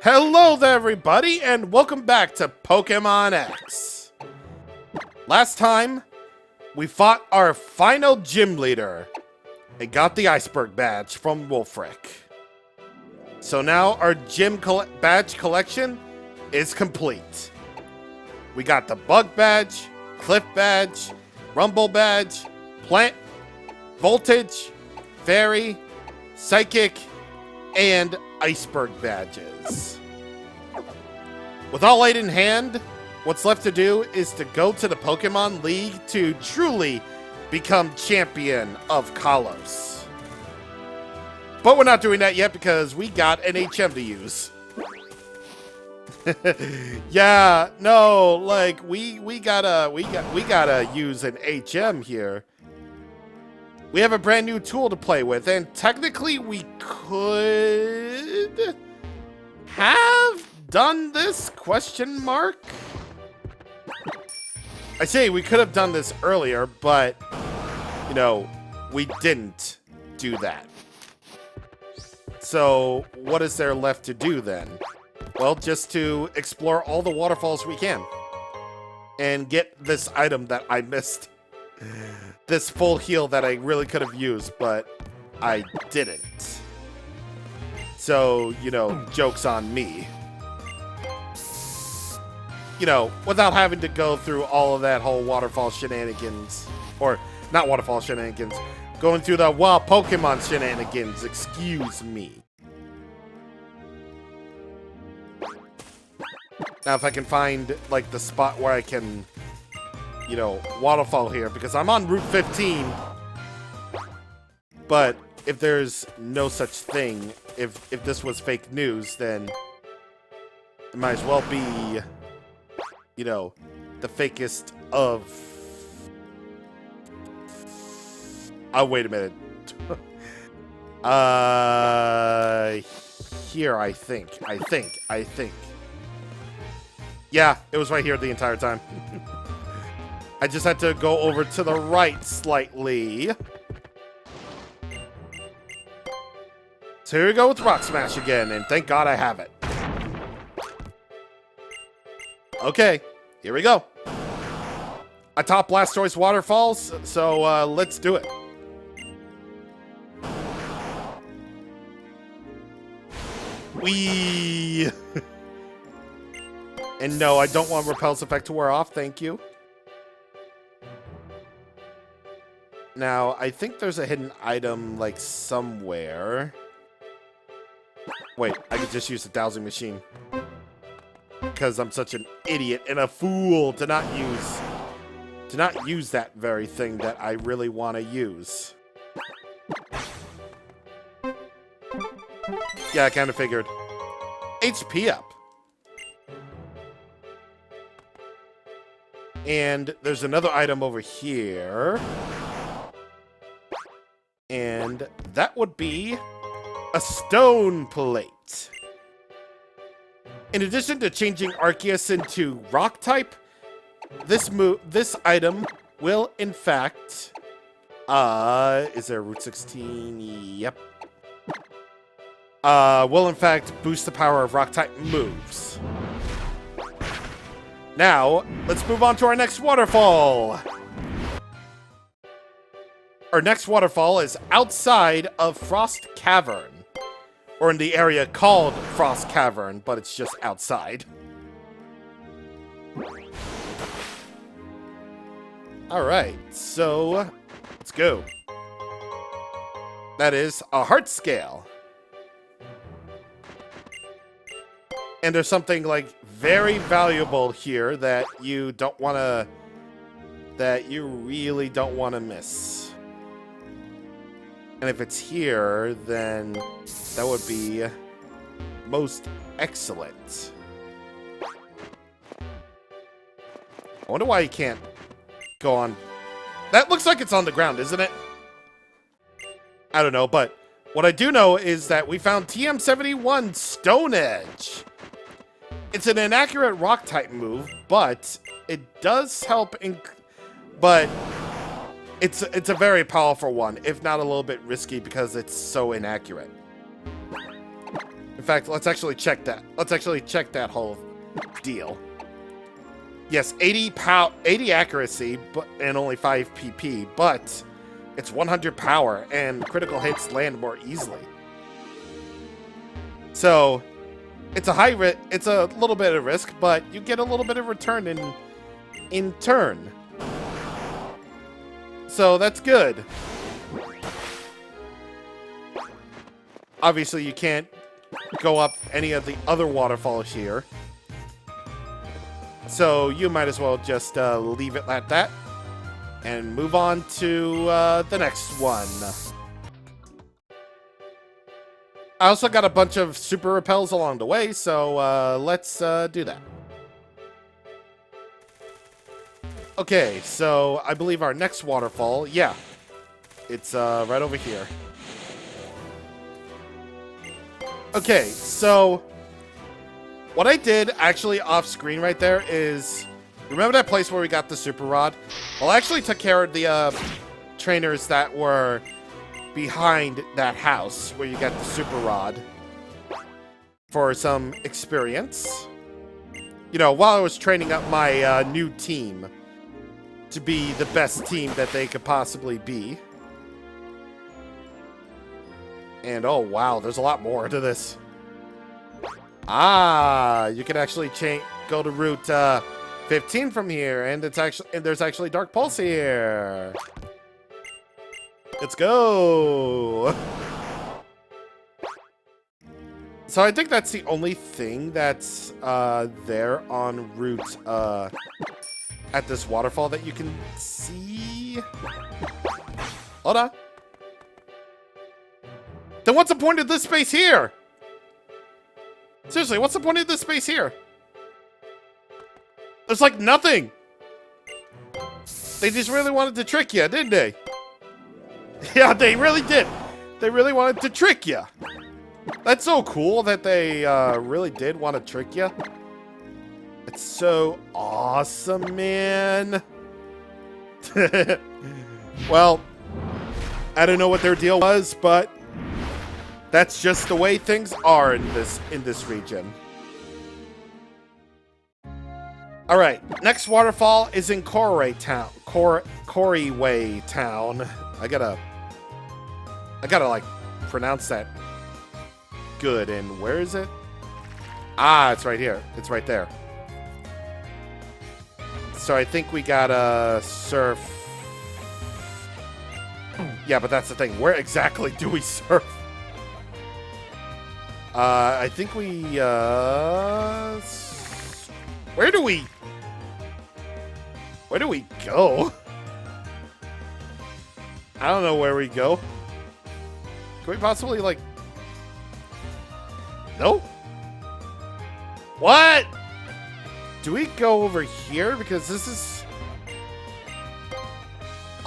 Hello there, everybody, and welcome back to Pokémon X. Last time, we fought our final gym leader and got the iceberg badge from Wolfric. So now our gym badge collection is complete. We got the bug badge, cliff badge, rumble badge, plant, voltage, fairy, psychic, and iceberg badges. With all eight in hand, what's left to do is to go to the Pokemon League to truly become champion of Kalos. But we're not doing that yet because we got an HM to use. Yeah, no, like we gotta use an HM here. We have a brand new tool to play with, and technically we could have done this, question mark? I say we could have done this earlier, but, you know, we didn't do that. So, what is there left to do then? Well, just to explore all the waterfalls we can. And get this item that I missed. This full heal that I really could have used, but I didn't. So, you know, joke's on me. You know, without having to go through all of that whole waterfall shenanigans. Or, not waterfall shenanigans. Going through the wild Pokemon shenanigans, excuse me. Now, if I can find, like, the spot where I can, you know, waterfall here, because I'm on Route 15. But if there's no such thing, if this was fake news, then it might as well be, you know, the fakest of... Oh, wait a minute. Here, I think. Yeah, it was right here the entire time. I just had to go over to the right slightly. So here we go with Rock Smash again, and thank God I have it. Okay, here we go. I top Blastoise waterfalls, so let's do it. Whee! And no, I don't want Repel's effect to wear off, thank you. Now, I think there's a hidden item, like, somewhere. Wait, I could just use the dowsing machine. Because I'm such an idiot and a fool to not use that very thing that I really want to use. Yeah, I kind of figured. HP up. And there's another item over here. And that would be a stone plate. In addition to changing Arceus into rock type, this item will in fact is there Route 16? Yep. Will in fact boost the power of rock type moves. Now, let's move on to our next waterfall. Our next waterfall is outside of Frost Cavern. Or in the area called Frost Cavern, but it's just outside. Alright, so let's go. That is a heart scale. And there's something like very valuable here that you don't want to, that you really don't want to miss. And if it's here, then that would be most excellent. I wonder why you can't go on. That looks like it's on the ground, isn't it? I don't know, but what I do know is that we found TM71 Stone Edge. It's an inaccurate rock type move, but it does help but it's a very powerful one, if not a little bit risky because it's so inaccurate. In fact, let's actually check that. Let's actually check that whole deal. Yes, 80 accuracy, and only 5 PP, but it's 100 power, and critical hits land more easily. So, it's a it's a little bit of risk, but you get a little bit of return in turn. So that's good. Obviously, you can't go up any of the other waterfalls here. So you might as well just leave it like that and move on to the next one. I also got a bunch of super repels along the way, so let's do that. Okay, so I believe our next waterfall, yeah, it's right over here. Okay, so what I did actually off screen right there is, remember that place where we got the super rod? Well, I actually took care of the trainers that were behind that house where you got the super rod for some experience. You know, while I was training up my new team to be the best team that they could possibly be. And oh wow, there's a lot more to this. Ah, you can actually go to Route 15 from here, and there's actually Dark Pulse here. Let's go. So I think that's the only thing that's there on route at this waterfall that you can see. Hold on. Then what's the point of this space here? Seriously, what's the point of this space here? There's like nothing. They just really wanted to trick you, didn't they? Yeah, they really did. They really wanted to trick you. That's so cool that they really did want to trick you. It's so awesome, man. Well, I don't know what their deal was, but that's just the way things are in this region. All right, next waterfall is in Corey Town. Coryway Town. I gotta like pronounce that good. And where is it? Ah, it's right here. It's right there. So I think we gotta surf. Yeah, but that's the thing. Where exactly do we surf? I think we where do we go? I don't know where we go. Can we possibly, like... Nope. What? Do we go over here? Because this is...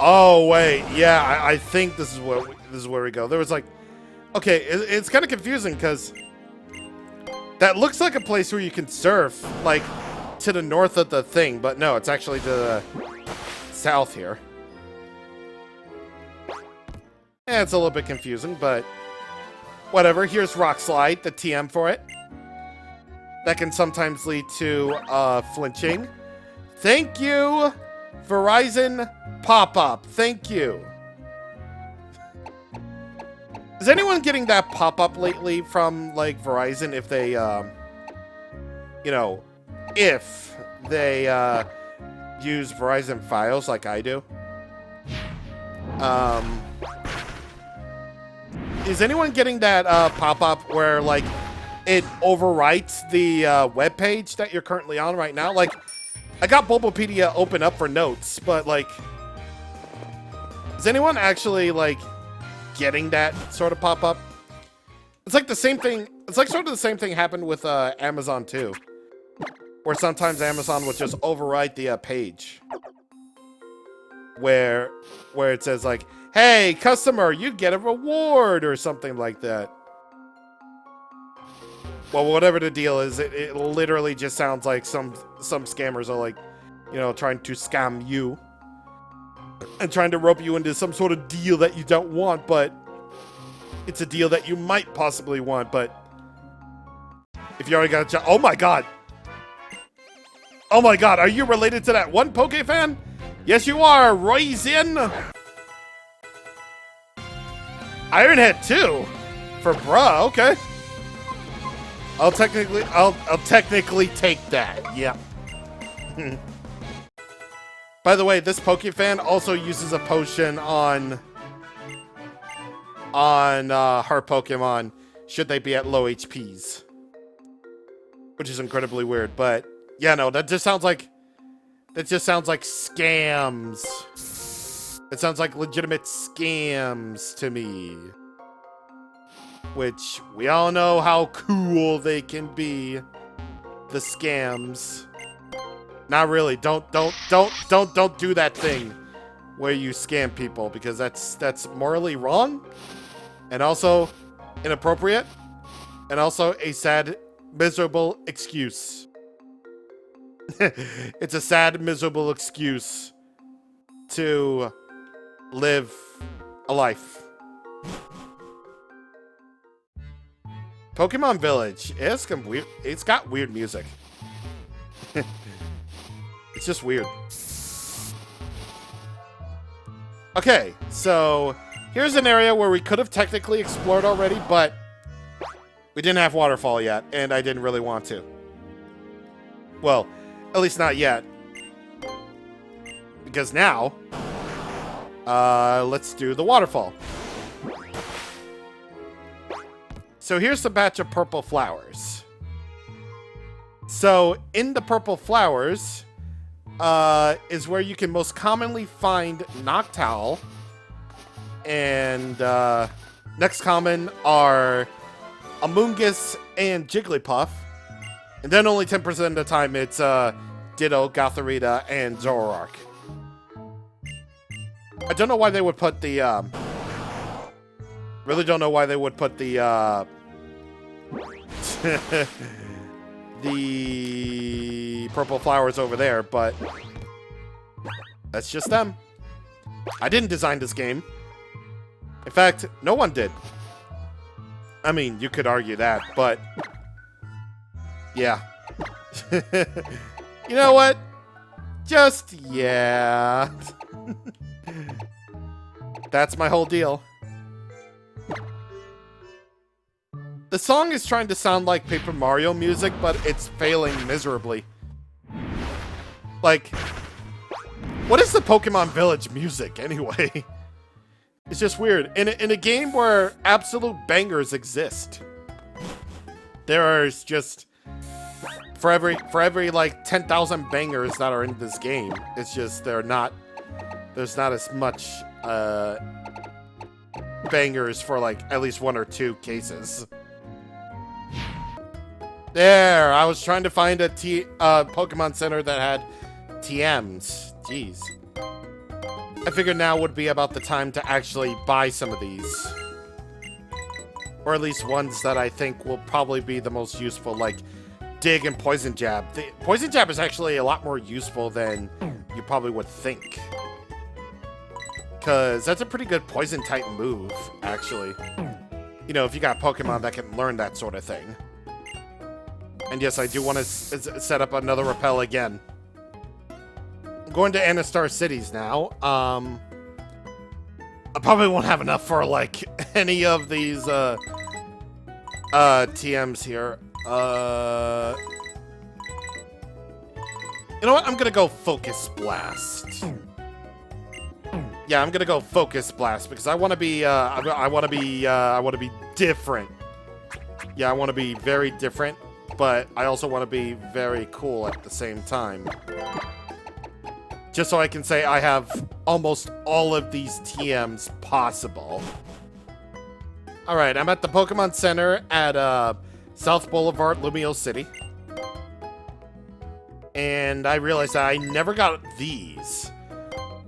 Oh, wait. Yeah, I think this is where we go. There was, like... Okay, it's kind of confusing, because... That looks like a place where you can surf, like, to the north of the thing. But no, it's actually to the south here. Yeah, it's a little bit confusing, but whatever. Here's Rock Slide, the TM for it. That can sometimes lead to flinching. Thank you, Verizon pop-up. Thank you. Is anyone getting that pop-up lately from, like, Verizon if they, you know, if they use Verizon files like I do? Is anyone getting that pop-up where, like, it overwrites the web page that you're currently on right now? Like, I got Bulbapedia open up for notes, but, like, is anyone actually, like, getting that sort of pop-up? It's like the same thing. It's like sort of the same thing happened with Amazon too, where sometimes Amazon would just overwrite the page where it says like, "Hey, customer, you get a reward," or something like that. Well, whatever the deal is, it literally just sounds like some scammers are like, you know, trying to scam you and trying to rope you into some sort of deal that you don't want, but it's a deal that you might possibly want, but If you already got a job. Oh my god. Oh my god, are you related to that one Poke fan? Yes, you are, Roisin. Ironhead too. For bruh, okay. I'll technically take that. Yeah. By the way, this Poke fan also uses a potion on her Pokemon should they be at low HPs. Which is incredibly weird, but yeah, no, that just sounds like scams. It sounds like legitimate scams to me. Which we all know how cool they can be. The scams. Not really. Don't do that thing where you scam people, because that's morally wrong and also inappropriate and also a sad, miserable excuse. It's a sad, miserable excuse to live a life. Pokemon Village. It's got weird music. It's just weird. Okay, so here's an area where we could have technically explored already, but we didn't have Waterfall yet, and I didn't really want to. Well, at least not yet. Because now, let's do the Waterfall. So here's the batch of purple flowers. So in the purple flowers is where you can most commonly find Noctowl. And next common are Amoonguss and Jigglypuff. And then only 10% of the time it's Ditto, Gothorita, and Zoroark. I don't know why they would put the really don't know why they would put the the purple flowers over there, but that's just them. I didn't design this game. In fact, no one did. I mean, you could argue that, but yeah. You know what? Just yeah. That's my whole deal. The song is trying to sound like Paper Mario music, but it's failing miserably. Like, what is the Pokemon Village music anyway? It's just weird. In a game where absolute bangers exist, there's just for every like 10,000 bangers that are in this game, it's just there's not as much bangers for like at least one or two cases. There, I was trying to find a Pokemon Center that had TMs. Jeez. I figured now would be about the time to actually buy some of these. Or at least ones that I think will probably be the most useful, like Dig and Poison Jab. The Poison Jab is actually a lot more useful than you probably would think. Because that's a pretty good Poison-type move, actually. You know, if you got Pokemon that can learn that sort of thing. And yes, I do want to set up another Repel again. I'm going to Anastar Cities now. I probably won't have enough for, like, any of these, TMs here. You know what? I'm gonna go Focus Blast. Yeah, I'm gonna go Focus Blast because I want to be, I want to be different. Yeah, I want to be very different. But I also want to be very cool at the same time. Just so I can say I have almost all of these TMs possible. Alright, I'm at the Pokemon Center at South Boulevard, Lumio City. And I realized that I never got these.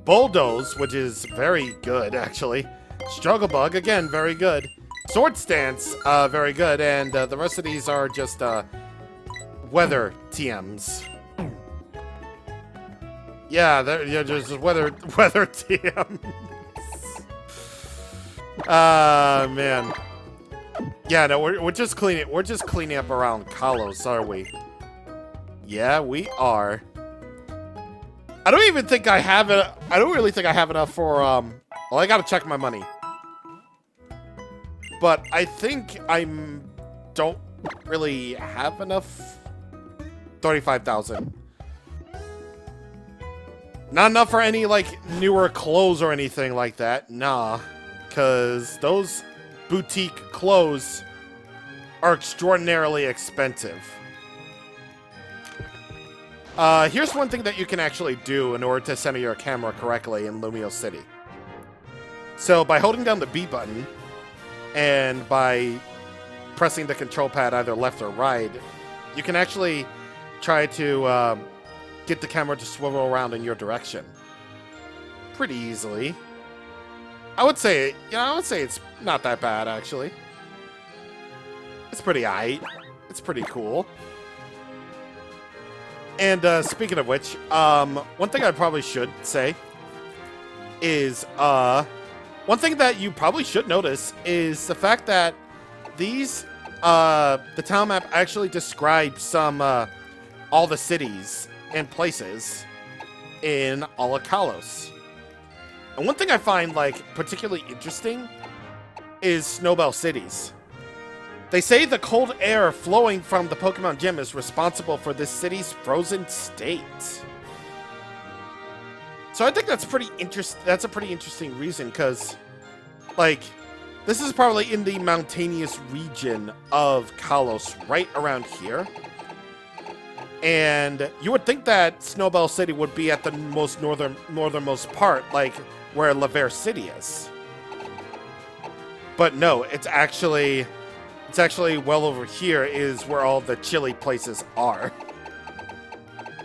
Bulldoze, which is very good, actually. Struggle Bug, again, very good. Sword Stance, very good, and the rest of these are just weather TMs. Yeah, they're just weather TMs. Man. Yeah, no, we're just cleaning. We're just cleaning up around Kalos, are we? Yeah, we are. I don't even think I have it. I don't really think I have enough for Well, I gotta check my money. But I think don't really have enough. 35,000. Not enough for any like newer clothes or anything like that. Nah, because those boutique clothes are extraordinarily expensive. Here's one thing that you can actually do in order to center your camera correctly in Lumio City. So by holding down the B button and by pressing the control pad either left or right, you can actually try to get the camera to swivel around in your direction pretty easily. I would say it's not that bad actually. It's pretty aight. It's pretty cool. And speaking of which, one thing I probably should say is one thing that you probably should notice is the fact that these the town map actually describes some all the cities and places in all of Kalos. And one thing I find like particularly interesting is Snowbell cities. They say the cold air flowing from the Pokemon Gym is responsible for this city's frozen state. So I think that's pretty that's a pretty interesting reason, because like this is probably in the mountainous region of Kalos, right around here. And you would think that Snowbell City would be at the most northernmost part, like where Laver City is. But no, it's actually well over here is where all the chilly places are.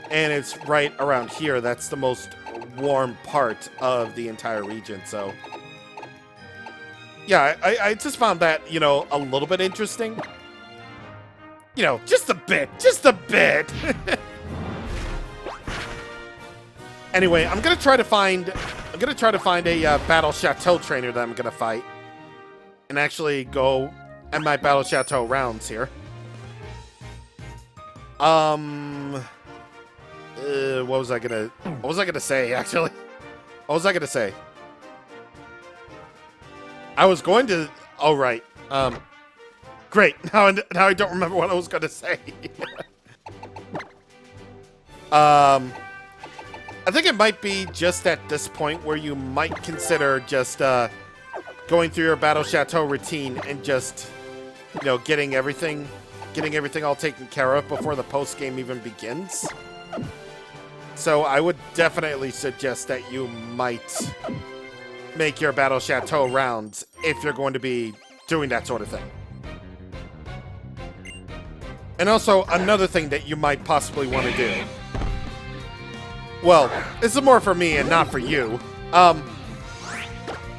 And it's right around here. That's the most warm part of the entire region. So yeah, I just found that, you know, a little bit interesting. You know, just a bit. Anyway, I'm gonna try to find a Battle Chateau trainer that I'm gonna fight, and actually go at my Battle Chateau rounds here. What was I gonna say actually? What was I gonna say? I was going to. Oh right. Great. Now I don't remember what I was gonna say. I think it might be just at this point where you might consider just going through your Battle Chateau routine and just, you know, getting everything all taken care of before the post game even begins. So I would definitely suggest that you might make your Battle Chateau rounds if you're going to be doing that sort of thing. And also, another thing that you might possibly want to do. Well, this is more for me and not for you.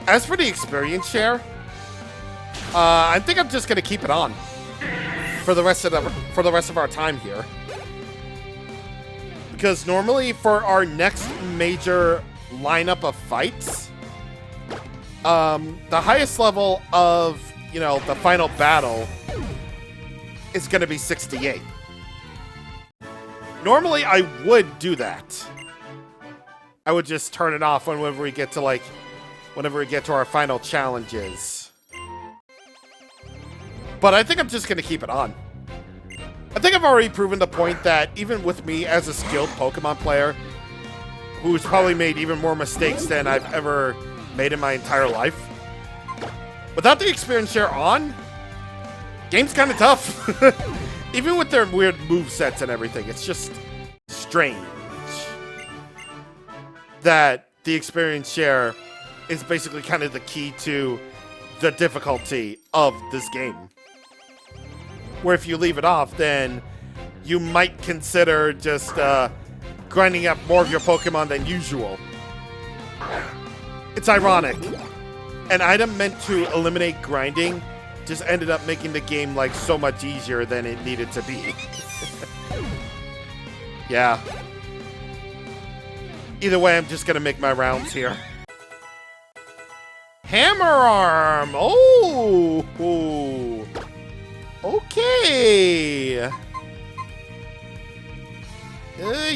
As for the experience share, I think I'm just gonna keep it on for the rest of our time here. Because normally for our next major lineup of fights, the highest level of, you know, the final battle is gonna be 68. Normally I would do that. I would just turn it off whenever we get to our final challenges. But I think I'm just gonna keep it on. I think I've already proven the point that even with me as a skilled Pokemon player, who's probably made even more mistakes than I've ever made in my entire life, without the experience share on, game's kind of tough. Even with their weird movesets and everything, it's just strange that the experience share is basically kind of the key to the difficulty of this game. Where if you leave it off, then you might consider just grinding up more of your Pokemon than usual. It's ironic. An item meant to eliminate grinding just ended up making the game like so much easier than it needed to be. Yeah. Either way, I'm just gonna make my rounds here. Hammer Arm! Oh! Ooh. Okay.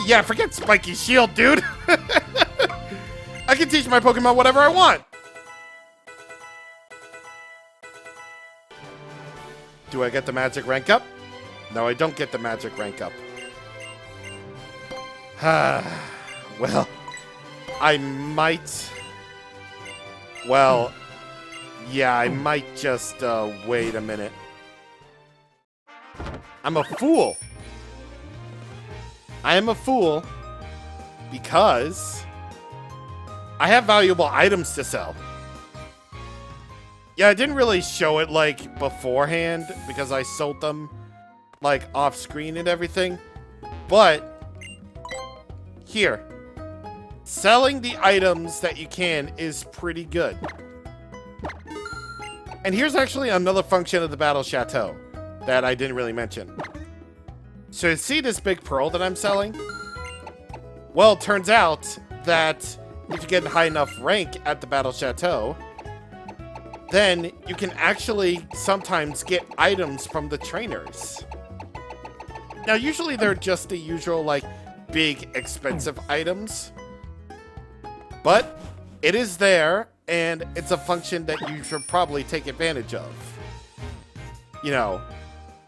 Yeah, forget Spiky Shield, dude. I can teach my Pokemon whatever I want. Do I get the magic rank up? No, I don't get the magic rank up. Well, I might... Well, yeah, I might just, wait a minute. I'm a fool. I am a fool because I have valuable items to sell. Yeah, I didn't really show it, like, beforehand because I sold them, like, off screen and everything. But, here. Selling the items that you can is pretty good. And here's actually another function of the Battle Chateau that I didn't really mention. So you see this big pearl that I'm selling? Well, it turns out that if you get a high enough rank at the Battle Chateau, then you can actually sometimes get items from the trainers. Now, usually they're just the usual, like, big, expensive items. But it is there, and it's a function that you should probably take advantage of. You know,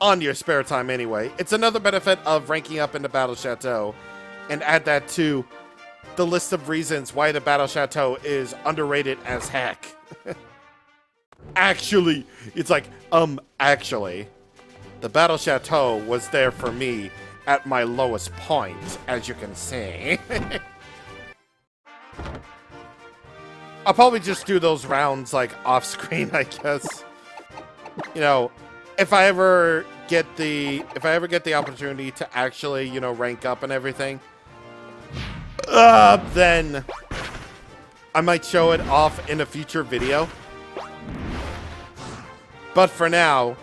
on your spare time anyway. It's another benefit of ranking up in the Battle Chateau, and add that to the list of reasons why the Battle Chateau is underrated as heck. Actually, it's like, actually, the Battle Chateau was there for me at my lowest point, as you can see. I'll probably just do those rounds, like, off-screen, I guess. You know, if I ever get the opportunity to actually, you know, rank up and everything, then I might show it off in a future video. But for now,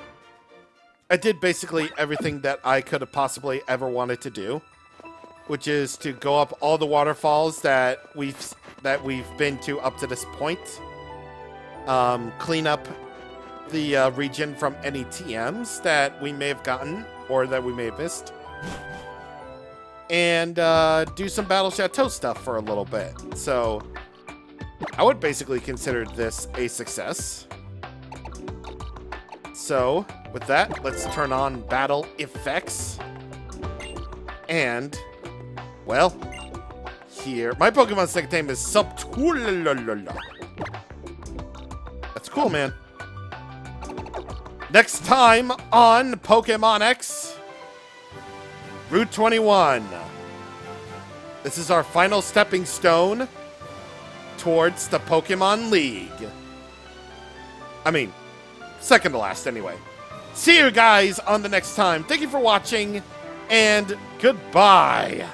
I did basically everything that I could have possibly ever wanted to do, which is to go up all the waterfalls that we've been to up to this point, clean up the region from any TMs that we may have gotten or that we may have missed, and do some Battle Chateau stuff for a little bit. So I would basically consider this a success. So with that, let's turn on battle effects. And, well, here, my Pokemon's second name is Subtulala. That's cool, man. Next time on Pokemon X, Route 21. This is our final stepping stone towards the Pokemon League. I mean, second to last anyway. See you guys on the next time. Thank you for watching, and goodbye.